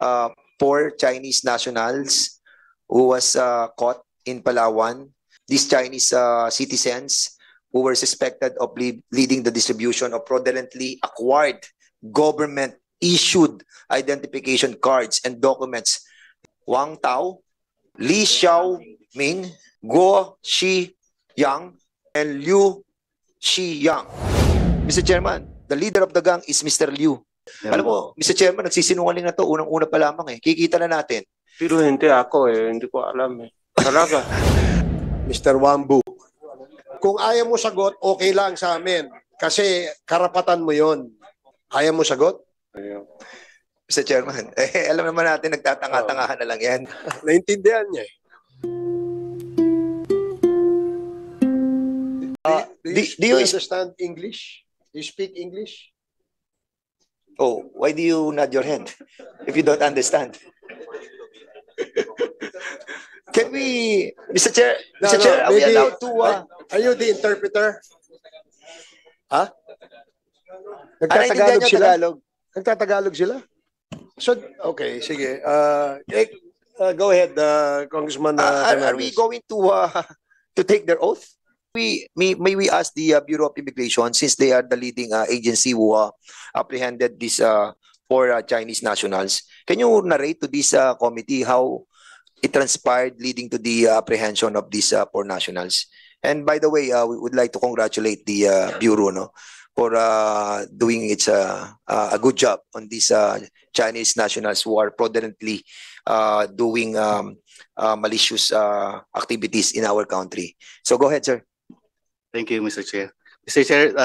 uh, 4 Chinese nationals who was caught in Palawan. These Chinese citizens who were suspected of leading the distribution of fraudulently acquired government issued identification cards and documents. Wang Tao, Li Xiaoming, Guo Xiyang, and Liu Xiyang. Mr. Chairman, the leader of the gang is Mr. Liu. Alam mo, Mr. Chairman, nagsisinungaling na to unang-una pa lamang eh. Kikita na natin. Pero hindi ako eh, hindi ko alam eh. Talaga. Mr. Wambu, kung ayaw mo sagot, okay lang sa amin. Kasi karapatan mo yon. Ayaw mo sagot? Ayaw. Mr. Chairman, alam naman natin, nagtatanga-tangahan na lang yan. Naintindihan niya eh. Do you understand English? Do you speak English? Oh, why do you nod your head if you don't understand? Can we, Mr. Chair, Mr. Chair, are we allowed to... Are you the interpreter? Ha? Nagtatagalog sila? Nagtatagalog sila? So, okay, sige. Go ahead, Congressman are we going to take their oath? May we ask the Bureau of Immigration, since they are the leading agency who apprehended these 4 Chinese nationals, can you narrate to this committee how it transpired leading to the apprehension of these 4 nationals? And by the way, we would like to congratulate the Bureau for doing its a good job on these Chinese nationals who are fraudulently doing malicious activities in our country. So go ahead, sir. Thank you, Mr. Chair. Mr. Chair,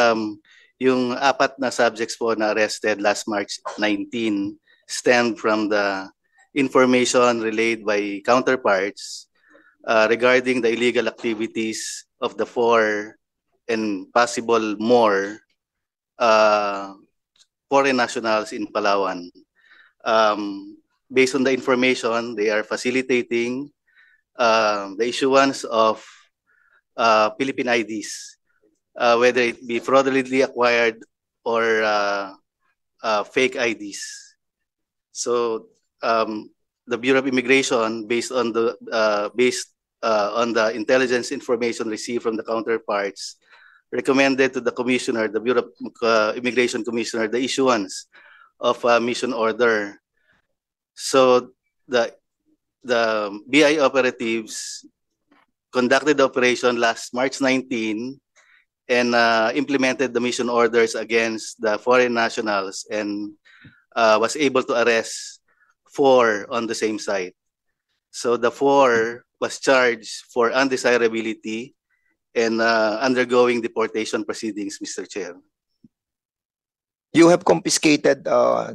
yung 4 na subjects po na arrested last March 19 stemmed from the information relayed by counterparts regarding the illegal activities of the 4 and possible more foreign nationals in Palawan. Based on the information, they are facilitating the issuance of Philippine IDs, whether it be fraudulently acquired or fake IDs. So the Bureau of Immigration, based on the intelligence information received from the counterparts, recommended to the commissioner, the Bureau of Immigration Commissioner, the issuance of a mission order. So the BI operatives conducted the operation last March 19 and implemented the mission orders against the foreign nationals and was able to arrest 4 on the same site. So the 4 was charged for undesirability and undergoing deportation proceedings, Mr. Chair. You have confiscated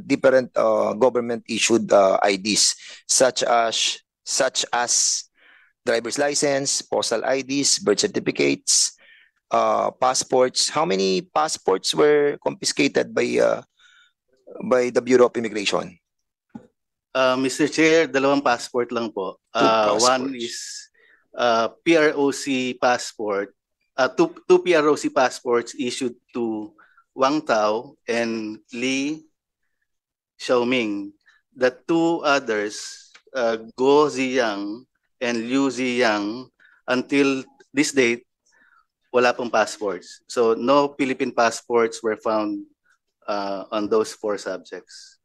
different government-issued IDs, such as driver's license, postal IDs, birth certificates, passports. How many passports were confiscated by the Bureau of Immigration? Mr. Chair, 2 passport lang po. One is PROC passport. 2 PROC passports issued to Wang Tao and Li Xiaoming. The 2 others, Guo Ziyang and Liu Ziyang, until this date, wala pong passports. So no Philippine passports were found on those 4 subjects.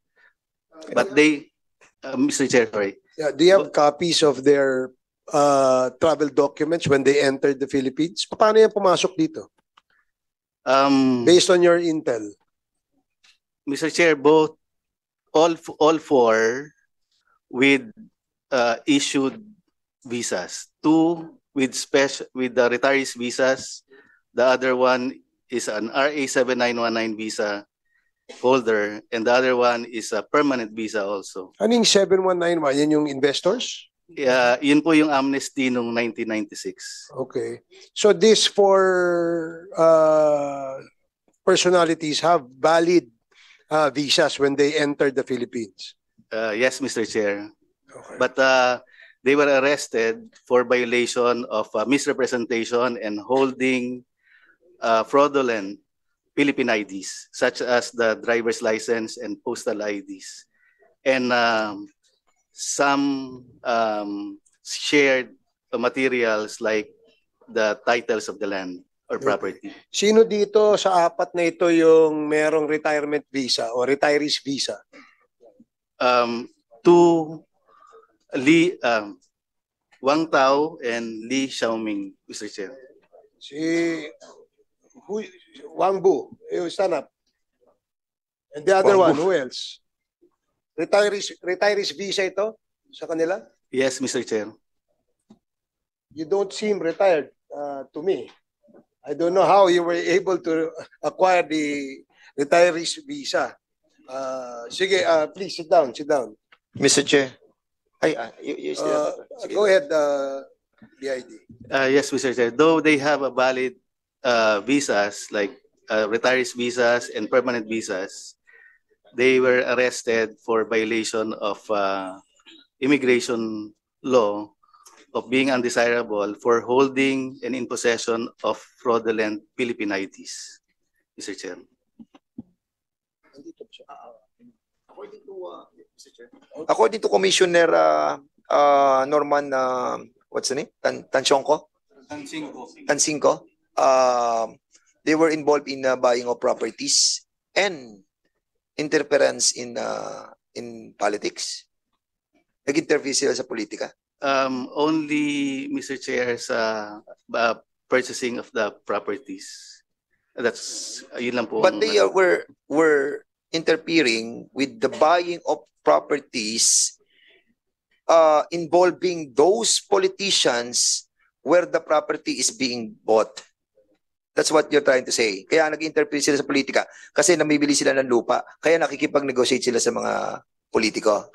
But they, Mr. Chair, sorry. Yeah, do you have copies of their travel documents when they entered the Philippines? Paano yan pumasok dito? Based on your intel. Mr. Chair, both all 4 with issued visas. 2 with the retirees visas. The other one is an RA 7919 visa holder, and the other one is a permanent visa also. Anong 7191? Yan yung investors? Yun po yung amnesty noong 1996. Okay. So these 4 personalities have valid visas when they entered the Philippines? Yes, Mr. Chair. Okay. But they were arrested for violation of misrepresentation and holding fraudulent Philippine IDs, such as the driver's license and postal IDs. and some shared materials like the titles of the land or property. Sino dito sa apat na ito yung merong retirement visa o retirees visa? To Wang Tao and Li Xiaoming, Mr. Chair. Si Wang Bu, stand up. And the other Wang one, Bu. who else? Retirees visa ito sa kanila? Yes, Mr. Chair. You don't seem retired to me. I don't know how you were able to acquire the retirees visa. Sige, please sit down, sit down. Mr. Chair. You still Go ahead, BID. Yes, Mr. Chair. Though they have a valid visas like retirees visas and permanent visas, they were arrested for violation of immigration law of being undesirable for holding and in possession of fraudulent Philippine IDs, Mr. Chair. According to Commissioner Norman, what's the name? Tansyongko? Tansingko. They were involved in buying of properties and interference in politics. Nag-interview sila sa politika. Only, Mr. Chair, sa purchasing of the properties. That's yun lang po. But they were interfering with the buying of properties involving those politicians where the property is being bought. That's what you're trying to say. Kaya nag-interfere sila sa politika kasi namibili sila ng lupa. Kaya nakikipag-negotiate sila sa mga politiko.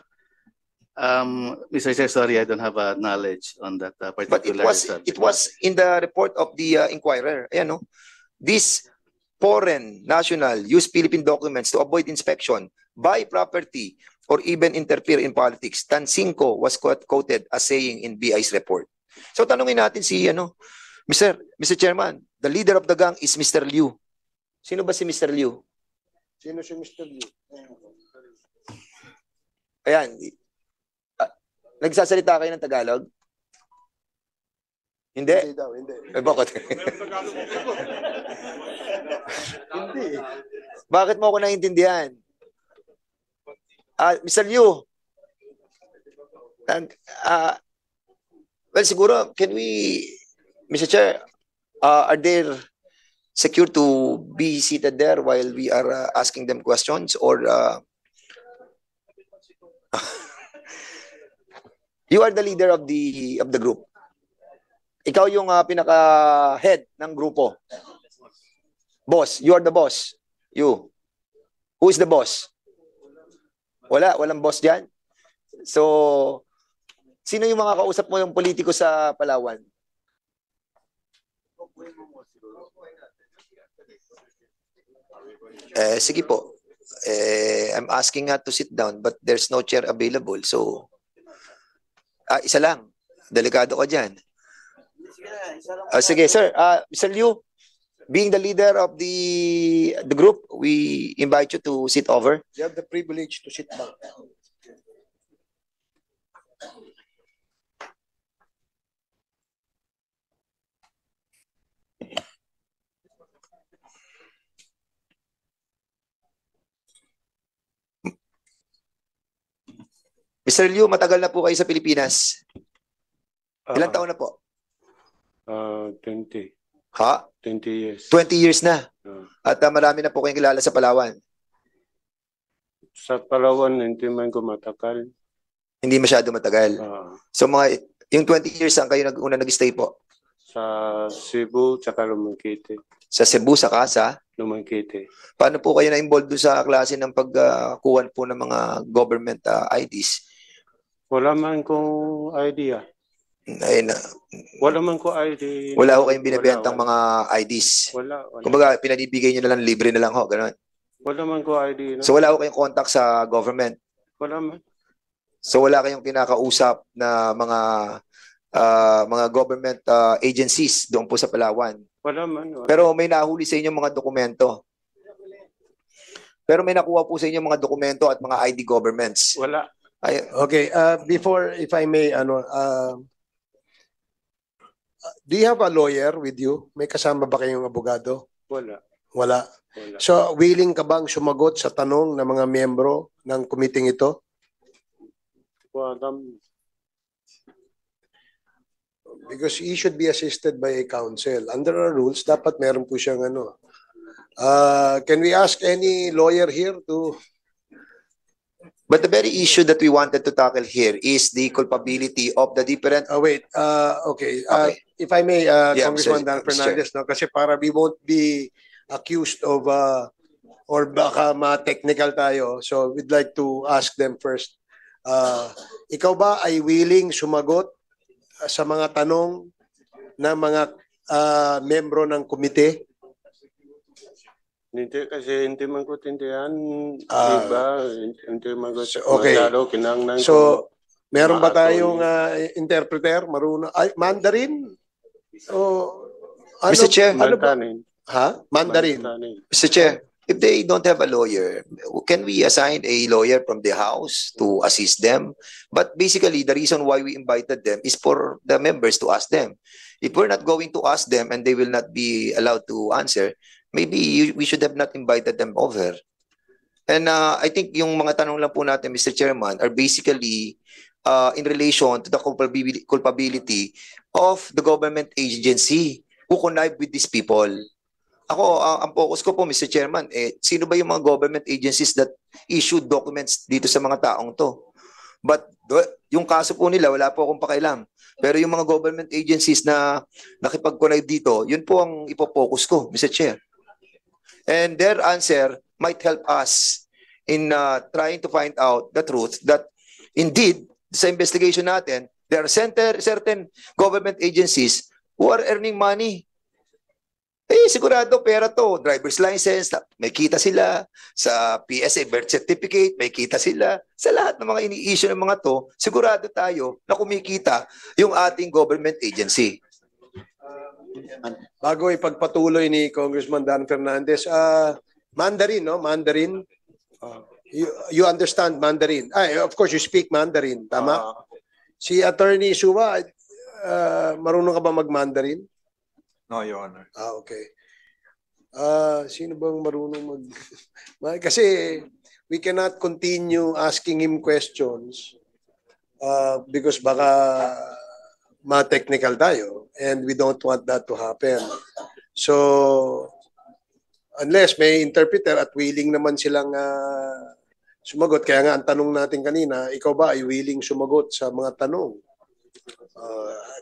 Mr. Chair, sorry, I don't have a knowledge on that particular But subject. it was in the report of the Inquirer. Ayan, no? This foreign national use Philippine documents to avoid inspection, buy property, or even interfere in politics. Tansingko was quoted as saying in BI's report. So tanungin natin si Mr. Chairman, the leader of the gang is Mr. Liu. Sino ba si Mr. Liu? Sino si Mr. Liu? Ayan. Nagsasalita kayo ng Tagalog? Hindi? Hindi daw, hindi. Eh, bakit? Hindi. Bakit mo ako naiintindihan? Mr. Liu, well, siguro, can we, Mr. Chair, are they secure to be seated there while we are asking them questions, or you are the leader of the group? Ikaw yung pinaka-head ng grupo. Boss, you are the boss. You. Who is the boss? Walang boss diyan. So, sino yung mga kausap mo yung politiko sa Palawan? Sige po. I'm asking her to sit down but there's no chair available. So, isa lang. Delikado ka dyan. Sige, sir. Mr. Liu, being the leader of the group, we invite you to sit over. You have the privilege to sit back. Mr. Liu, matagal na po kayo sa Pilipinas. Ilang taon na po? 20 Ha? 20 years. 20 years na. At marami na po kayong kilala sa Palawan. Sa Palawan, hindi man ko matagal. Hindi masyado matagal. So yung 20 years saan kayo una nag-stay po? Sa Cebu, tsaka Lumangkite. Sa Cebu, sa Casa? Lumangkite. Paano po kayo na-involved doon sa klase ng pagkuhan po ng mga government IDs? Wala man kong idea. Ayun na. Wala man ko ID. Wala ho kayong binibentang mga IDs. Wala. Kumbaga, pinanibigay nyo na lang, libre na lang ho, gano'n. Wala man ko ID. No? So wala ho kayong contact sa government. Wala man. So wala kayong kinakausap na mga government agencies doon po sa Palawan. Wala man. Wala. Pero may nahuli sa inyo mga dokumento. Pero may nakuha po sa inyo mga dokumento at mga ID governments. Wala. Ay, Okay, before, if I may, do you have a lawyer with you? May kasama ba kayong abogado? Wala. Wala. Wala. So, willing ka bang sumagot sa tanong ng mga miyembro ng committee ito? Wala. Because he should be assisted by a counsel. Under our rules, dapat meron po siyang ano. Can we ask any lawyer here to... but the very issue that we wanted to tackle here is the culpability of the different. wait, okay. Okay. If I may, Yeah, Congressman Dan Mr. Fernandez, no? Kasi para we won't be accused of, or baka ma-technical tayo. So we'd like to ask them first. Ikaw ba ay willing sumagot sa mga tanong ng mga membro ng komite? Hindi kasi hindi man ko tindihan. Ah, Diba? Hindi man ko okay. masyado kinangnan ko. So, meron ba Maato tayong interpreter? Marunong? Ay, Mandarin? O, ano, Mr. Chair. Ano ba? Mantanin. Ha? Mandarin? Mantanin. Mr. Chair, if they don't have a lawyer, can we assign a lawyer from the House to assist them? But basically, the reason why we invited them is for the members to ask them. If we're not going to ask them and they will not be allowed to answer, maybe we should have not invited them over. And I think yung mga tanong lang po natin, Mr. Chairman, are basically in relation to the culpability of the government agency who connive with these people. Ako, ang focus ko po, Mr. Chairman, sino ba yung mga government agencies that issued documents dito sa mga taong to? But yung kaso po nila, wala po akong pakialam. Pero yung mga government agencies na nakipag-connive dito, yun po ang ipopokus ko, Mr. Chair. And their answer might help us in trying to find out the truth that indeed, sa investigation natin, there are certain government agencies who are earning money. Sigurado pera to. Driver's license, may kita sila. Sa PSA birth certificate, may kita sila. Sa lahat ng mga ini-issue ng mga to, sigurado tayo na kumikita yung ating government agency. Bago ipagpatuloy ni Congressman Dan Fernandez, Mandarin, no? Mandarin. You understand Mandarin. Of course, you speak Mandarin. Tama? Si Attorney Suwa, marunong ka ba mag-Mandarin? No, Your Honor. Okay. Sino bang marunong Kasi we cannot continue asking him questions because baka ma-technical tayo and we don't want that to happen. So, unless may interpreter at willing naman silang sumagot. Kaya nga ang tanong natin kanina, ikaw ba ay willing sumagot sa mga tanong?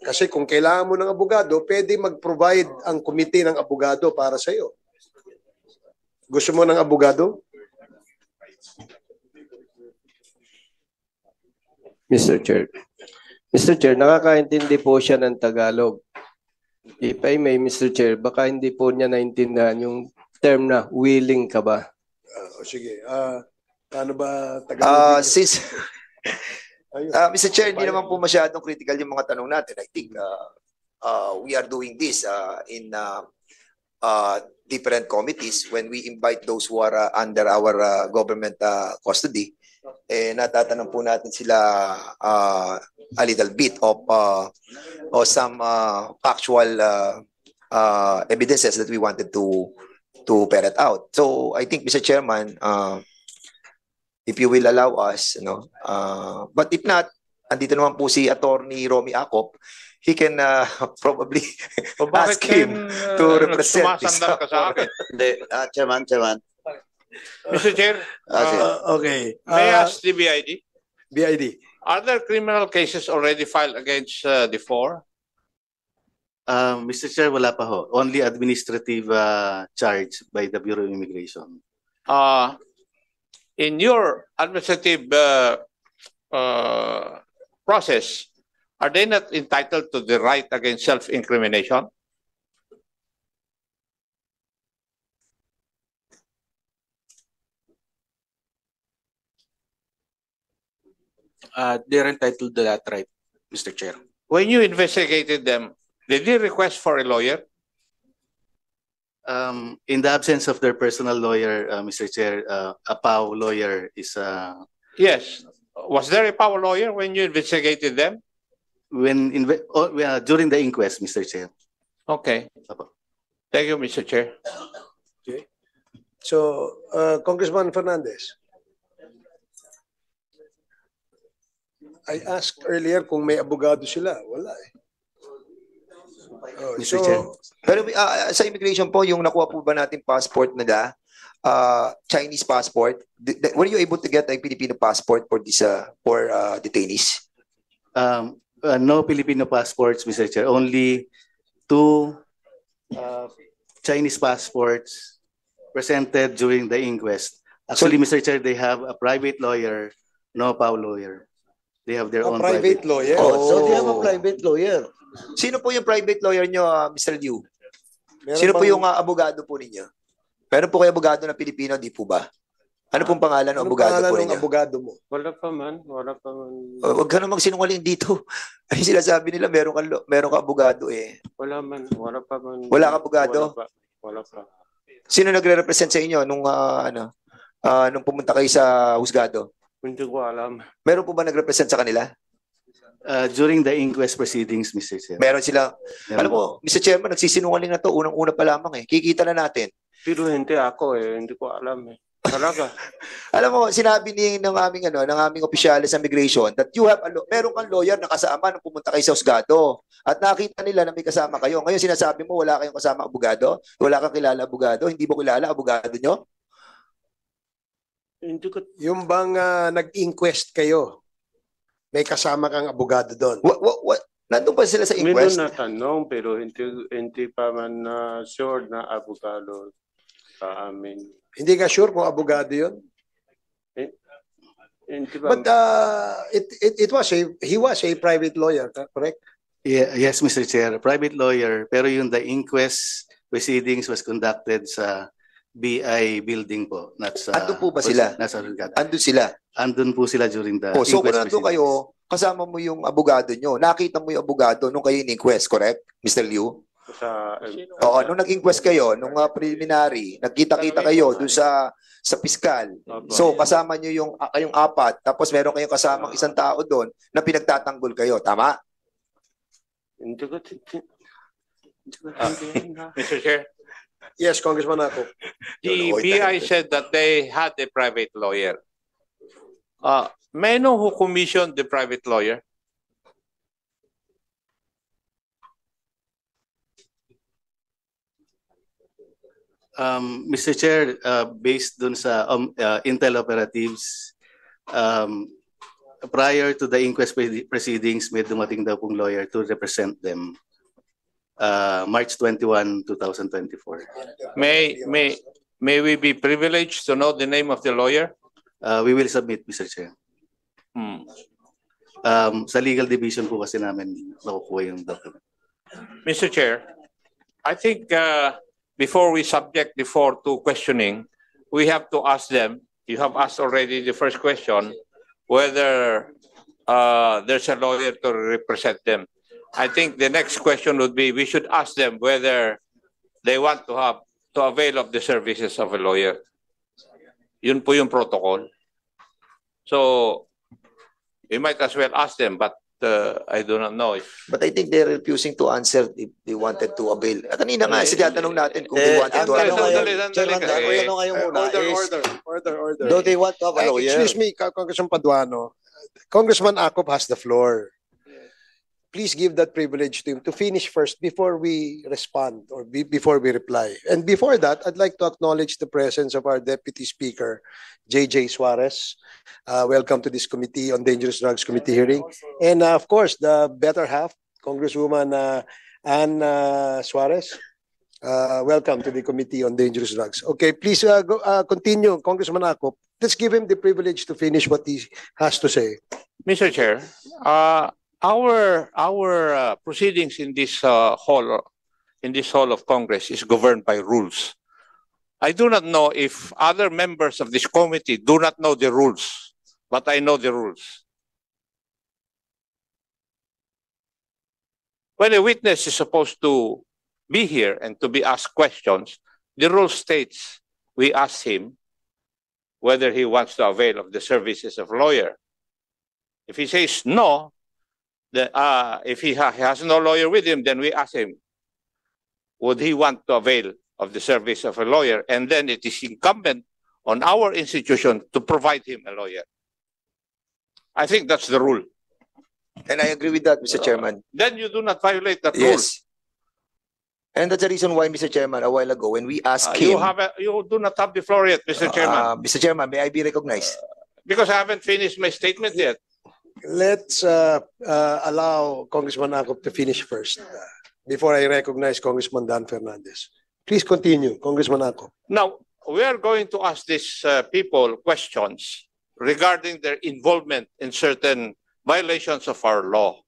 Kasi kung kailangan mo ng abogado, pwede mag-provide ang komite ng abogado para sa iyo. Gusto mo ng abogado? Mr. Chair. Mr. Chair, nakakaintindi po siya ng Tagalog. If I may, Mr. Chair, baka hindi po niya naintindihan yung term na willing ka ba? Sige. Paano ba Tagalog? Since Mr. Chair, hindi naman po masyadong critical yung mga tanong natin. I think we are doing this in different committees when we invite those who are under our government custody. Natatanong po natin sila a little bit of some factual evidences that we wanted to ferret out. So I think, Mr. Chairman, if you will allow us, but if not, andito naman po si Attorney Romy Acop, he can probably ask him to represent this. Sumasandal ka sa akin. Hindi, Chairman. Mr. Chair, Okay. may I ask the BID? BID. Are there criminal cases already filed against the four? Mr. Chair, wala pa ho. Only administrative charge by the Bureau of Immigration. In your administrative process, are they not entitled to the right against self-incrimination? They're entitled to that right, Mr. Chair. When you investigated them, did they request for a lawyer? In the absence of their personal lawyer, Mr. Chair, a PAO lawyer is Yes. Was there a power lawyer when you investigated them? during the inquest, Mr. Chair. Okay. Thank you, Mr. Chair. So, Congressman Fernandez. I asked earlier kung may abogado sila. Wala eh. Oh, Mr. Chair. Pero sa immigration po, yung nakuha po ba natin passport nila, Chinese passport, were you able to get a Filipino passport for this for detainees? No Filipino passports, Mr. Chair. Only two Chinese passports presented during the inquest. Actually, Mr. Chair, they have a private lawyer, no PAO lawyer. They have their A own private lawyer. Oh, So they have a private lawyer. Sino po yung private lawyer nyo, Mr. Liu? Meron Sino po bang- yung abogado po ninyo? Meron po kayo abogado na Pilipino, di po ba? Ano pong pangalan ng Anong abogado pangalan po ng ninyo? abogado mo? Wala pa man. Huwag ka na magsinungaling dito. Ay, sinasabi nila meron ka abogado eh. Wala man. Wala pa man. Wala ka abogado? Wala pa. Sino nagre-represent sa inyo nung nung pumunta kayo sa husgado? Hindi ko alam. Meron po ba nagrepresent sa kanila? During the inquest proceedings, Mr. Chair. Meron sila. Meron. Alam mo, Mr. Chairman, nagsisinungaling na to unang-una pa lamang eh. Kikita na natin. Pero hindi ako eh. Hindi ko alam eh. Talaga. Alam mo, sinabi ng aming opisyalis sa immigration that you have meron kang lawyer na kasama nung pumunta kayo sa husgado. At nakita nila na may kasama kayo. Ngayon sinasabi mo wala kayong kasama abogado? Wala kang kilala abogado? Hindi mo kilala abogado nyo? Hindi ko. Yung bang nag-inquest kayo, may kasama kang abogado doon? Nandun pa sila sa Meron inquest? na tanong pero hindi pa man sure na abogado sa amin. Hindi ka sure kung abogado yun? Hindi ba? But he was a private lawyer, correct? Yes, Mr. Chair. Private lawyer. Pero yung the inquest proceedings was conducted sa BI building po. Not sa, Andun po ba sila? Nasa husgado. Andun sila. Andun po sila during the So kung inquest nandun kayo, kasama mo yung abogado nyo. Nakita mo yung abogado nung kayo in-inquest, correct, Mr. Liu? Oo, nung nag-inquest kayo, nung preliminary, nagkita-kita kayo doon sa piskal. So kasama nyo yung kayong apat, tapos meron kayong kasamang isang tao doon na pinagtatanggol kayo, tama? Hindi ko Mr. Chair, Yes, Congressman ako. the BI said that they had a private lawyer. May I know who commissioned the private lawyer? Mr. Chair, based dun sa intel operatives, prior to the inquest proceedings, may dumating daw pong lawyer to represent them. March 21, 2024. May we be privileged to know the name of the lawyer? We will submit, Mr. Chair. Sa legal division po kasi namin nakukuha yung document. Mr. Chair, I think before we subject the four to questioning, we have to ask them, you have asked already the first question, whether there's a lawyer to represent them. I think the next question would be, we should ask them whether they want to avail of the services of a lawyer. Yun po yung protocol. So, we might as well ask them, but I do not know if... But I think they're refusing to answer if they wanted to avail. Kanina nga, sinatanong natin kung they wanted to avail. Order. Do they want to have a lawyer? Excuse me, Congressman Paduano. Congressman Akop has the floor. Please give that privilege to him to finish first before we respond or before we reply. And before that, I'd like to acknowledge the presence of our Deputy Speaker, J.J. Suarez. Welcome to this Committee on Dangerous Drugs Committee hearing. And of course, the better half, Congresswoman Ann Suarez. Welcome to the Committee on Dangerous Drugs. Okay, please continue, Congressman Akop. Let's give him the privilege to finish what he has to say. Mr. Chair, our proceedings in this hall of Congress is governed by rules. I do not know if other members of this committee do not know the rules, but I know the rules. When a witness is supposed to be here and to be asked questions, the rule states we ask him whether he wants to avail of the services of lawyer. If he says no, if he has no lawyer with him, then we ask him, would he want to avail of the service of a lawyer? And then it is incumbent on our institution to provide him a lawyer. I think that's the rule. And I agree with that, Mr. Chairman. Then you do not violate that rule. Yes. And that's the reason why, Mr. Chairman, a while ago, when we asked him... You do not have the floor yet, Mr. Chairman. Mr. Chairman, may I be recognized? Because I haven't finished my statement yet. Let's allow Congressman Akop to finish first before I recognize Congressman Dan Fernandez. Please continue, Congressman Akop. Now, we are going to ask these people questions regarding their involvement in certain violations of our law.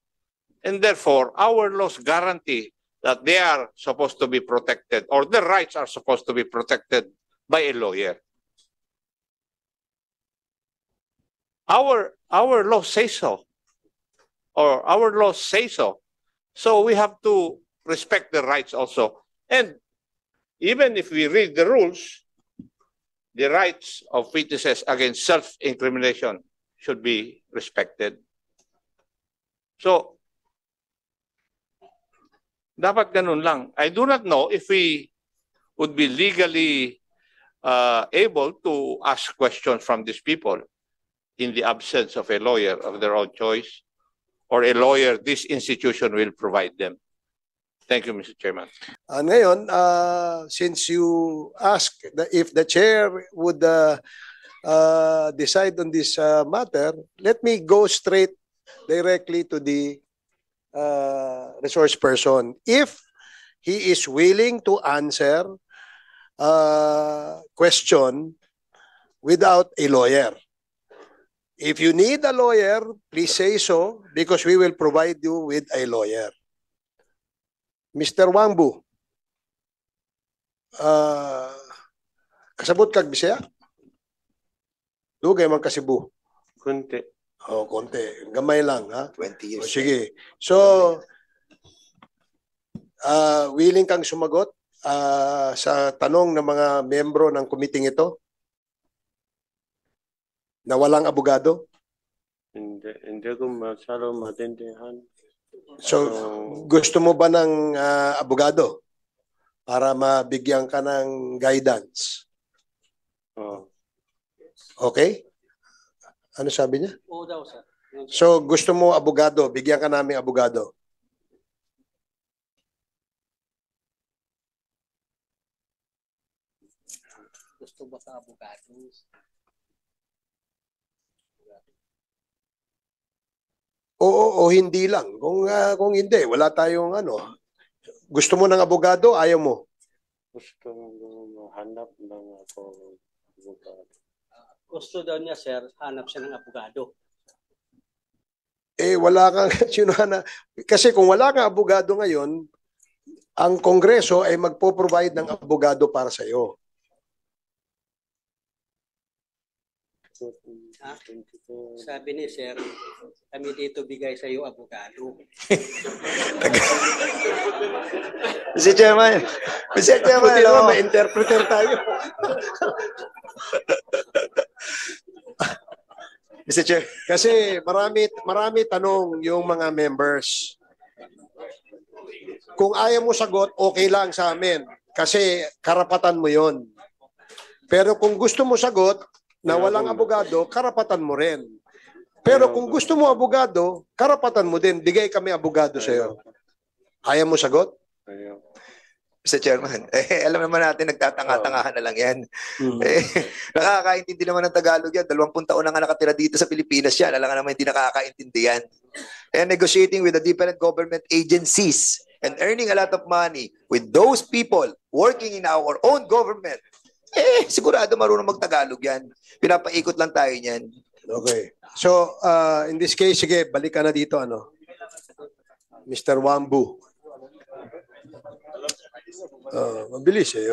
And therefore, our laws guarantee that they are supposed to be protected, or their rights are supposed to be protected by a lawyer. Our laws say so, or our laws say so. So we have to respect the rights also. And even if we read the rules, the rights of witnesses against self-incrimination should be respected. So, dapat ganun lang. I do not know if we would be legally able to ask questions from these people in the absence of a lawyer of their own choice, or a lawyer this institution will provide them. Thank you, Mr. Chairman. Ngayon, since you asked if the chair would decide on this matter, let me go straight directly to the resource person. If he is willing to answer question without a lawyer. If you need a lawyer, please say so because we will provide you with a lawyer. Mr. Wangbu, kasabot kag Bisaya? Dugay man ka Cebu. Kunti. Oh, konti. Gamay lang, ha? 20 years. Sige. So, willing kang sumagot sa tanong ng mga membro ng kumiting ito? Na walang abogado? Hindi ko masyado matindihan. So, gusto mo ba ng abogado para mabigyan ka ng guidance? Oh. Okay? Ano sabi niya? Oo daw, sir. So, gusto mo abogado, bigyan ka namin abogado. Gusto ba sa abogado? Oo, o hindi lang. Kung hindi, wala tayong ano. Gusto mo ng abogado, ayaw mo. Gusto mo hanap ng ako abogado. Gusto daw niya, sir, hanap siya ng abogado. Wala kang sinuhana. Kasi kung wala kang abogado ngayon, ang Kongreso ay magpo-provide ng abogado para sa iyo. Sabi ni sir, kami dito bigay sa iyo abogado. Mr. Chairman, May interpreter tayo. Mr. Chair. Kasi marami tanong yung mga members. Kung ayaw mo sagot, okay lang sa amin. Kasi karapatan mo yon. Pero kung gusto mo sagot na walang abogado, karapatan mo rin. Pero kung gusto mo abogado, karapatan mo din. Bigay kami abogado sa iyo. Ayaw mo sagot? Ayaw. Mr. Chairman, alam naman natin, nagtatanga-tangahan na lang yan. Nakakaintindi naman ng Tagalog yan. 20 taon na nga nakatira dito sa Pilipinas yan. Alam nga naman hindi nakakaintindi yan. And negotiating with the different government agencies and earning a lot of money with those people working in our own government, sigurado marunong mag-Tagalog yan. Pinapaikot lang tayo niyan. Okay. So, in this case, sige, balik ka na dito, ano? Mr. Wambu. Mabilis eh.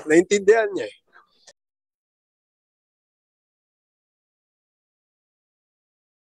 Naintindihan niya eh.